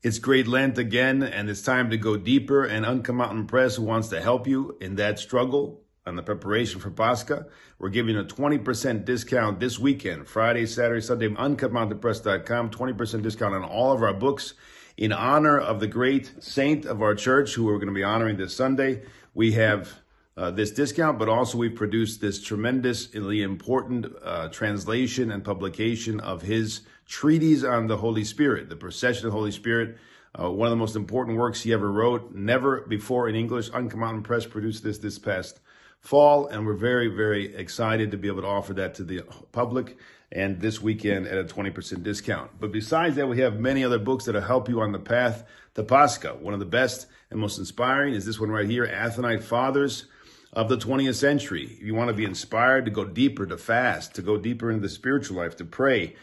It's Great Lent again, and it's time to go deeper, and Uncut Mountain Press wants to help you in that struggle on the preparation for Pascha. We're giving a 20% discount this weekend, Friday, Saturday, Sunday, uncutmountainpress.com, 20% discount on all of our books in honor of the great saint of our church, who we're going to be honoring this Sunday. We have this discount, but also we've produced this tremendously important translation and publication of his treatise on the Holy Spirit, the procession of the Holy Spirit, one of the most important works he ever wrote, never before in English. Uncut Mountain Press produced this past fall, and we're very, very excited to be able to offer that to the public and this weekend at a 20% discount. But besides that, we have many other books that'll help you on the path to Pascha. One of the best and most inspiring is this one right here, Athonite Fathers of the 20th century. If you want to be inspired to go deeper, to fast, to go deeper into the spiritual life, to pray,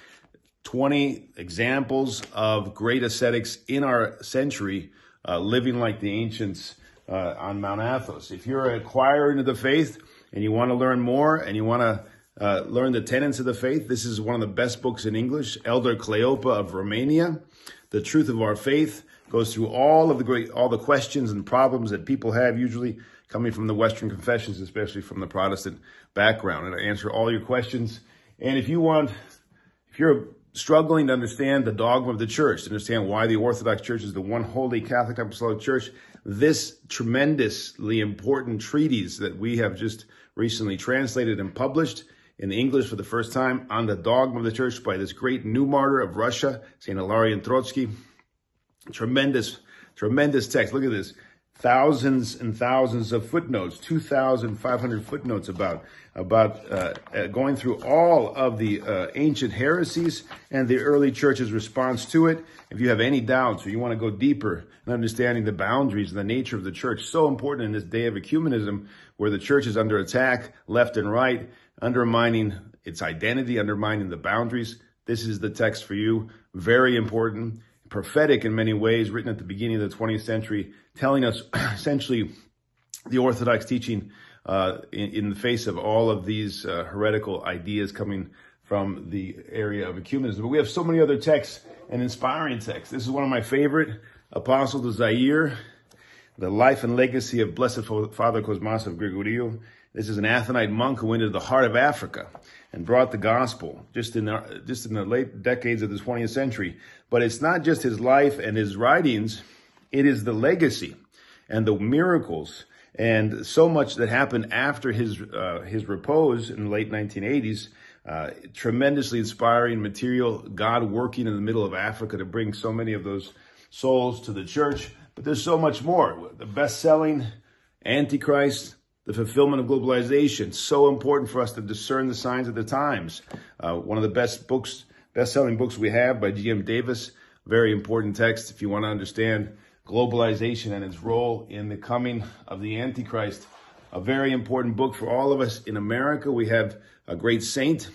20 examples of great ascetics in our century living like the ancients on Mount Athos. If you're an acquirer into the faith and you want to learn more and you want to learn the tenets of the faith, this is one of the best books in English. Elder Cleopa of Romania, The Truth of Our Faith, goes through all the questions and problems that people have, usually coming from the Western confessions, especially from the Protestant background, and I answer all your questions. And if you're struggling to understand the dogma of the church, to understand why the Orthodox Church is the one holy Catholic Apostolic Church, this tremendously important treatise that we have just recently translated and published in English for the first time on the dogma of the church by this great new martyr of Russia, St. Hilarion Trotsky. Tremendous text. Look at this. Thousands and thousands of footnotes, 2,500 footnotes about going through all of the ancient heresies and the early church's response to it. If you have any doubts or you want to go deeper in understanding the boundaries and the nature of the church, so important in this day of ecumenism where the church is under attack left and right, undermining its identity, undermining the boundaries, this is the text for you. Very important. Prophetic in many ways, written at the beginning of the 20th century, telling us essentially the Orthodox teaching in the face of all of these heretical ideas coming from the area of ecumenism. But we have so many other texts and inspiring texts. This is one of my favorite, Apostle to Zaire, The Life and Legacy of Blessed Father Cosmas of Gregorio. This is an Athonite monk who went into the heart of Africa and brought the gospel just in the late decades of the 20th century. But it's not just his life and his writings, it is the legacy and the miracles and so much that happened after his repose in the late 1980s. Tremendously inspiring material, God working in the middle of Africa to bring so many of those souls to the church. But there's so much more. The best-selling Antichrist, the Fulfillment of Globalization, so important for us to discern the signs of the times. One of the best-selling books we have by G.M. Davis, very important text if you want to understand globalization and its role in the coming of the Antichrist. A very important book for all of us in America. We have a great saint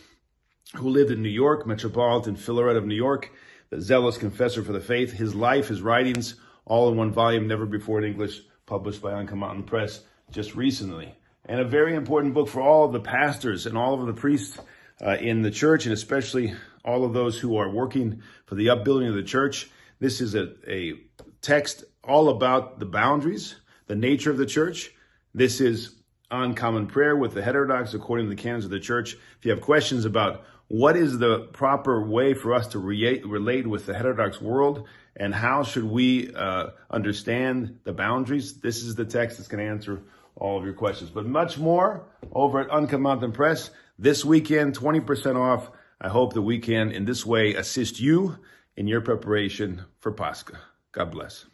who lived in New York, Metropolitan Philaret of New York, the Zealous Confessor for the Faith. His life, his writings, all in one volume, never before in English, published by Uncut Mountain Press just recently. And a very important book for all of the pastors and all of the priests in the church, and especially all of those who are working for the upbuilding of the church. This is a text all about the boundaries, the nature of the church. This is on common prayer with the Heterodox according to the canons of the church. If you have questions about what is the proper way for us to relate with the Heterodox world and how should we understand the boundaries, this is the text that's going to answer all of your questions. But much more over at Uncut Mountain Press. This weekend, 20% off. I hope that we can, in this way, assist you in your preparation for Pascha. God bless.